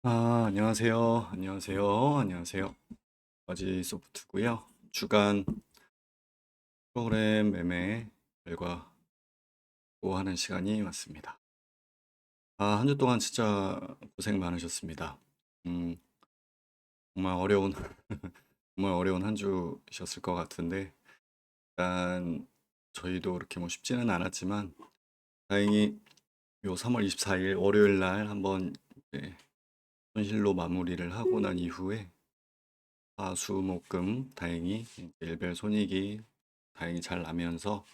안녕하세요. 안녕하세요. 안녕하세요. 바지 소프트고요. 주간 프로그램 매매 결과 보고하는 시간이 왔습니다. 한 주 동안 진짜 고생 많으셨습니다. 음, 정말 어려운 정말 어려운 한 주셨을 것 같은데 일단 저희도 그렇게 뭐 쉽지는 않았지만 다행히 요 3월 24일 월요일 날 한번 이제 손실로 마무리를 하고 난 이후에 수목금 다행히 일별 손익이 다행히 잘 나면서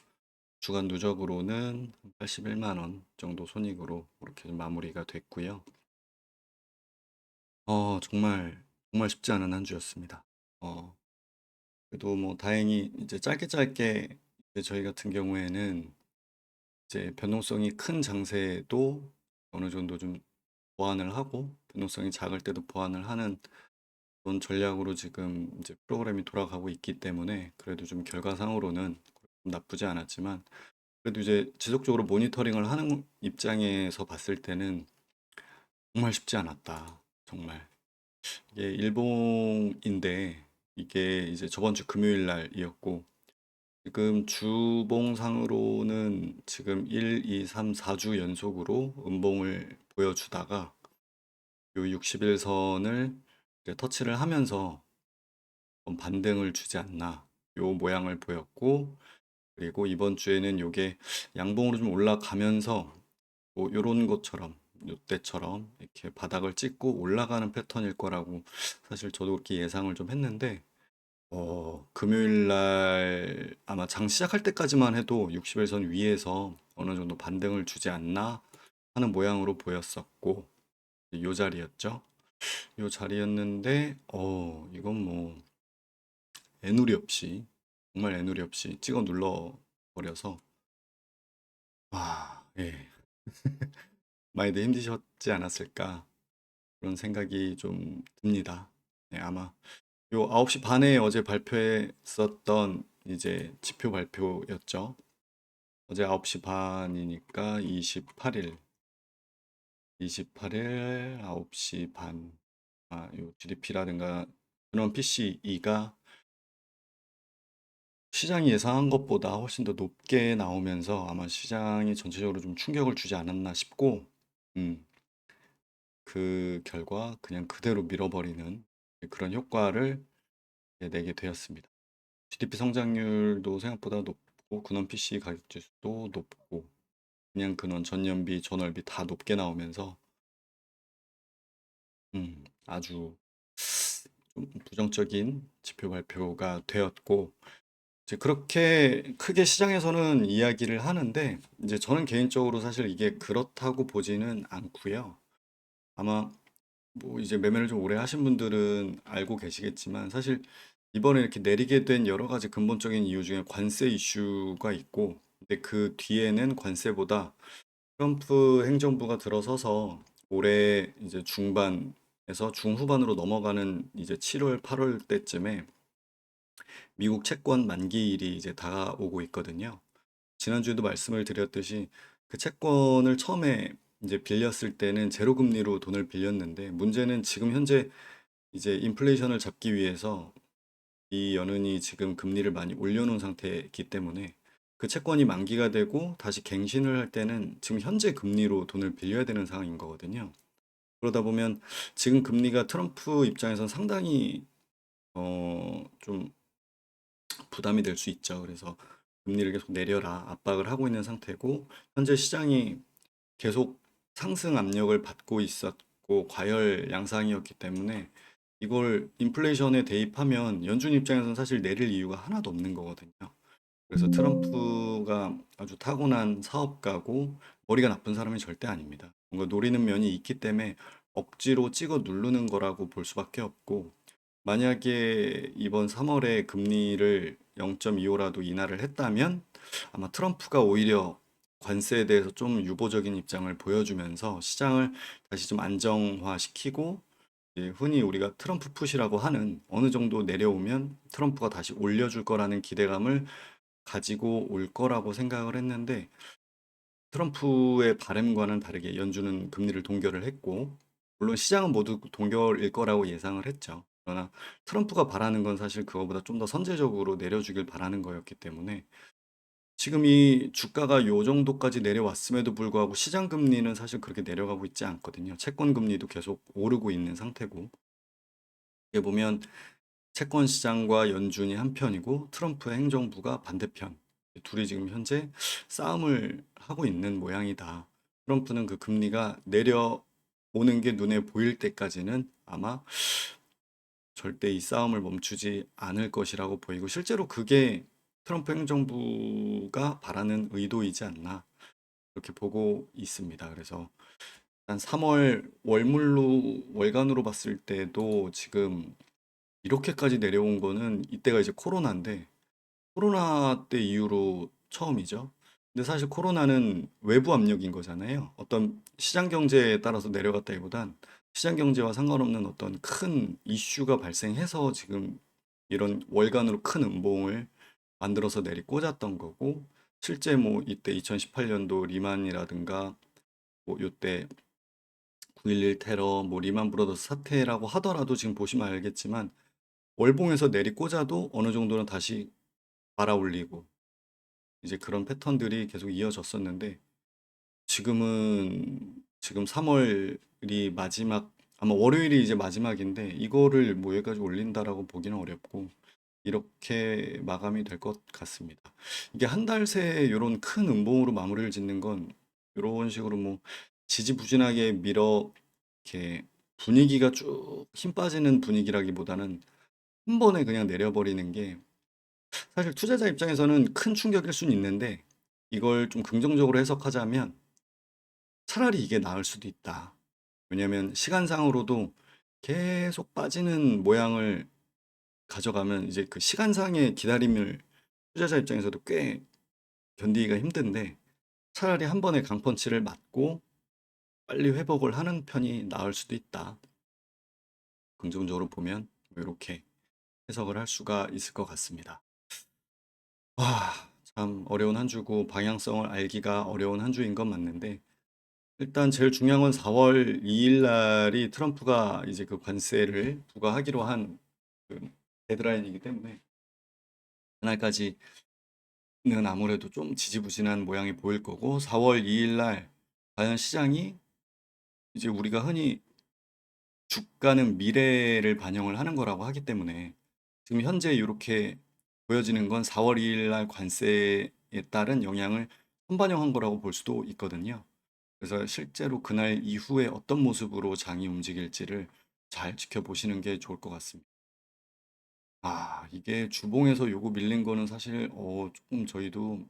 주간 누적으로는 81만 원 정도 손익으로 그렇게 마무리가 됐고요. 정말 정말 쉽지 않은 한 주였습니다. 어, 그래도 뭐 다행히 이제 짧게 짧게 이제 저희 같은 경우에는 이제 변동성이 큰 장세도 어느 정도 좀 보완을 하고 변동성이 작을 때도 보완을 하는 그런 전략으로 지금 이제 프로그램이 돌아가고 있기 때문에 그래도 좀 결과상으로는 좀 나쁘지 않았지만 그래도 이제 지속적으로 모니터링을 하는 입장에서 봤을 때는 정말 쉽지 않았다. 정말. 이게 일봉인데 이게 이제 저번 주 금요일 날이었고 지금 주봉상으로는 지금 1, 2, 3, 4주 연속으로 음봉을 보여주다가 요 60일선을 터치를 하면서 반등을 주지 않나 요 모양을 보였고 그리고 이번 주에는 요게 양봉으로 좀 올라가면서 뭐 요런 것처럼 요때처럼 이렇게 바닥을 찍고 올라가는 패턴일 거라고 사실 저도 그렇게 예상을 좀 했는데 금요일 날 아마 장 시작할 때까지만 해도 60일선 위에서 어느 정도 반등을 주지 않나 하는 모양으로 보였었고 요 자리였죠. 요 자리였는데 이건 뭐 애누리 없이 정말 애누리 없이 찍어 눌러 버려서 예. 많이들 힘드셨지 않았을까 그런 생각이 좀 듭니다. 네, 아마 요 9시 반에 어제 발표했었던 이제 지표 발표였죠. 어제 9시 반이니까 28일, 28일 9시 반. 요 GDP라든가 그런 PCE가 시장이 예상한 것보다 훨씬 더 높게 나오면서 아마 시장이 전체적으로 좀 충격을 주지 않았나 싶고, 음, 그 결과 그냥 그대로 밀어버리는 그런 효과를 내게 되었습니다. GDP 성장률도 생각보다 높고, 근원 PC 가격 지수도 높고, 그냥 근원 전년비, 전월비 다 높게 나오면서, 아주 좀 부정적인 지표 발표가 되었고, 이제 그렇게 크게 시장에서는 이야기를 하는데, 이제 저는 개인적으로 사실 이게 그렇다고 보지는 않고요. 아마 뭐 이제 매매를 좀 오래 하신 분들은 알고 계시겠지만 사실 이번에 이렇게 내리게 된 여러 가지 근본적인 이유 중에 관세 이슈가 있고 근데 그 뒤에는 관세보다 트럼프 행정부가 들어서서 올해 이제 중반에서 중후반으로 넘어가는 이제 7월, 8월 때쯤에 미국 채권 만기일이 이제 다가오고 있거든요. 지난주에도 말씀을 드렸듯이 그 채권을 처음에 이제 빌렸을 때는 제로 금리로 돈을 빌렸는데 문제는 지금 현재 이제 인플레이션을 잡기 위해서 이 연은이 지금 금리를 많이 올려놓은 상태이기 때문에 그 채권이 만기가 되고 다시 갱신을 할 때는 지금 현재 금리로 돈을 빌려야 되는 상황인 거거든요. 그러다 보면 지금 금리가 트럼프 입장에선 상당히 좀 부담이 될 수 있죠. 그래서 금리를 계속 내려라 압박을 하고 있는 상태고 현재 시장이 계속 상승 압력을 받고 있었고 과열 양상이었기 때문에 이걸 인플레이션에 대입하면 연준 입장에서는 사실 내릴 이유가 하나도 없는 거거든요. 그래서 트럼프가 아주 타고난 사업가고 머리가 나쁜 사람이 절대 아닙니다. 뭔가 노리는 면이 있기 때문에 억지로 찍어 누르는 거라고 볼 수밖에 없고 만약에 이번 3월에 금리를 0.25라도 인하를 했다면 아마 트럼프가 오히려 관세에 대해서 좀 유보적인 입장을 보여주면서 시장을 다시 좀 안정화시키고 흔히 우리가 트럼프 푸시라고 하는 어느 정도 내려오면 트럼프가 다시 올려줄 거라는 기대감을 가지고 올 거라고 생각을 했는데 트럼프의 바램과는 다르게 연준은 금리를 동결을 했고 물론 시장은 모두 동결일 거라고 예상을 했죠. 그러나 트럼프가 바라는 건 사실 그거보다 좀 더 선제적으로 내려주길 바라는 거였기 때문에 지금 이 주가가 요 정도까지 내려왔음에도 불구하고 시장 금리는 사실 그렇게 내려가고 있지 않거든요. 채권 금리도 계속 오르고 있는 상태고. 이게 보면 채권 시장과 연준이 한편이고 트럼프의 행정부가 반대편. 둘이 지금 현재 싸움을 하고 있는 모양이다. 트럼프는 그 금리가 내려오는 게 눈에 보일 때까지는 아마 절대 이 싸움을 멈추지 않을 것이라고 보이고 실제로 그게 트럼프 행정부가 바라는 의도이지 않나 그렇게 보고 있습니다. 그래서 한 3월 월물로 월간으로 봤을 때도 지금 이렇게까지 내려온 거는 이때가 이제 코로나인데 코로나 때 이후로 처음이죠. 근데 사실 코로나는 외부 압력인 거잖아요. 어떤 시장 경제에 따라서 내려갔다기보단 시장 경제와 상관없는 어떤 큰 이슈가 발생해서 지금 이런 월간으로 큰 음봉을 만들어서 내리 꽂았던 거고 실제 뭐 이때 2018년도 리만이라든가 뭐 요때 9.11 테러 뭐 리만 브러더스 사태라고 하더라도 지금 보시면 알겠지만 월봉에서 내리 꽂아도 어느 정도는 다시 알아올리고 이제 그런 패턴들이 계속 이어졌었는데 지금 3월이 마지막 아마 월요일이 이제 마지막인데 이거를 뭐 여기까지 올린다라고 보기는 어렵고 이렇게 마감이 될 것 같습니다. 이게 한 달 새 이런 큰 음봉으로 마무리를 짓는 건 이런 식으로 뭐 지지부진하게 밀어 이렇게 분위기가 쭉 힘 빠지는 분위기라기보다는 한 번에 그냥 내려버리는 게 사실 투자자 입장에서는 큰 충격일 수는 있는데 이걸 좀 긍정적으로 해석하자면 차라리 이게 나을 수도 있다. 왜냐면 시간상으로도 계속 빠지는 모양을 가져가면 이제 그 시간상의 기다림을 투자자 입장에서도 꽤 견디기가 힘든데 차라리 한 번에 강펀치를 맞고 빨리 회복을 하는 편이 나을 수도 있다. 긍정적으로 보면 이렇게 해석을 할 수가 있을 것 같습니다. 참 어려운 한 주고 방향성을 알기가 어려운 한 주인 건 맞는데 일단 제일 중요한 건 4월 2일 날이 트럼프가 이제 그 관세를 부과하기로 한 그 데드라인이기 때문에 그날까지는 아무래도 좀 지지부진한 모양이 보일 거고 4월 2일 날 과연 시장이 이제 우리가 흔히 주가는 미래를 반영을 하는 거라고 하기 때문에 지금 현재 이렇게 보여지는 건 4월 2일 날 관세에 따른 영향을 선반영한 거라고 볼 수도 있거든요. 그래서 실제로 그날 이후에 어떤 모습으로 장이 움직일지를 잘 지켜보시는 게 좋을 것 같습니다. 이게 주봉에서 요거 밀린 거는 사실 조금 저희도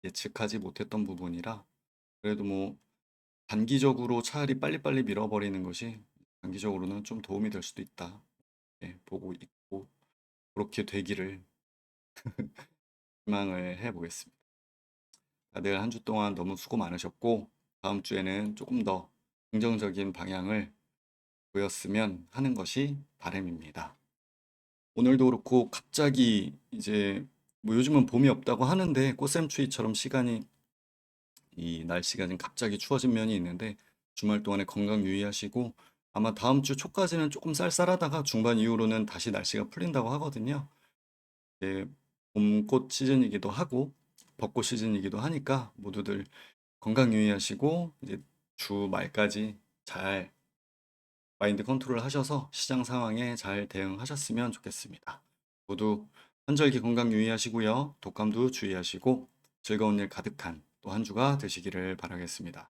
예측하지 못했던 부분이라 그래도 뭐 단기적으로 차라리 빨리빨리 밀어버리는 것이 장기적으로는 좀 도움이 될 수도 있다. 보고 있고 그렇게 되기를 희망을 해보겠습니다. 다들 한 주 동안 너무 수고 많으셨고 다음 주에는 조금 더 긍정적인 방향을 보였으면 하는 것이 바람입니다. 오늘도 그렇고 갑자기 이제 뭐 요즘은 봄이 없다고 하는데 꽃샘추위처럼 이 날씨가 좀 갑자기 추워진 면이 있는데 주말 동안에 건강 유의하시고 아마 다음 주 초까지는 조금 쌀쌀하다가 중반 이후로는 다시 날씨가 풀린다고 하거든요. 이제 봄꽃 시즌이기도 하고 벚꽃 시즌이기도 하니까 모두들 건강 유의하시고 이제 주 말까지 잘 마인드 컨트롤 하셔서 시장 상황에 잘 대응하셨으면 좋겠습니다. 모두 환절기 건강 유의하시고요. 독감도 주의하시고 즐거운 일 가득한 또 한 주가 되시기를 바라겠습니다.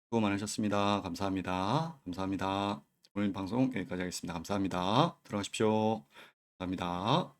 수고 많으셨습니다. 감사합니다. 감사합니다. 오늘 방송 여기까지 하겠습니다. 감사합니다. 들어가십시오. 감사합니다.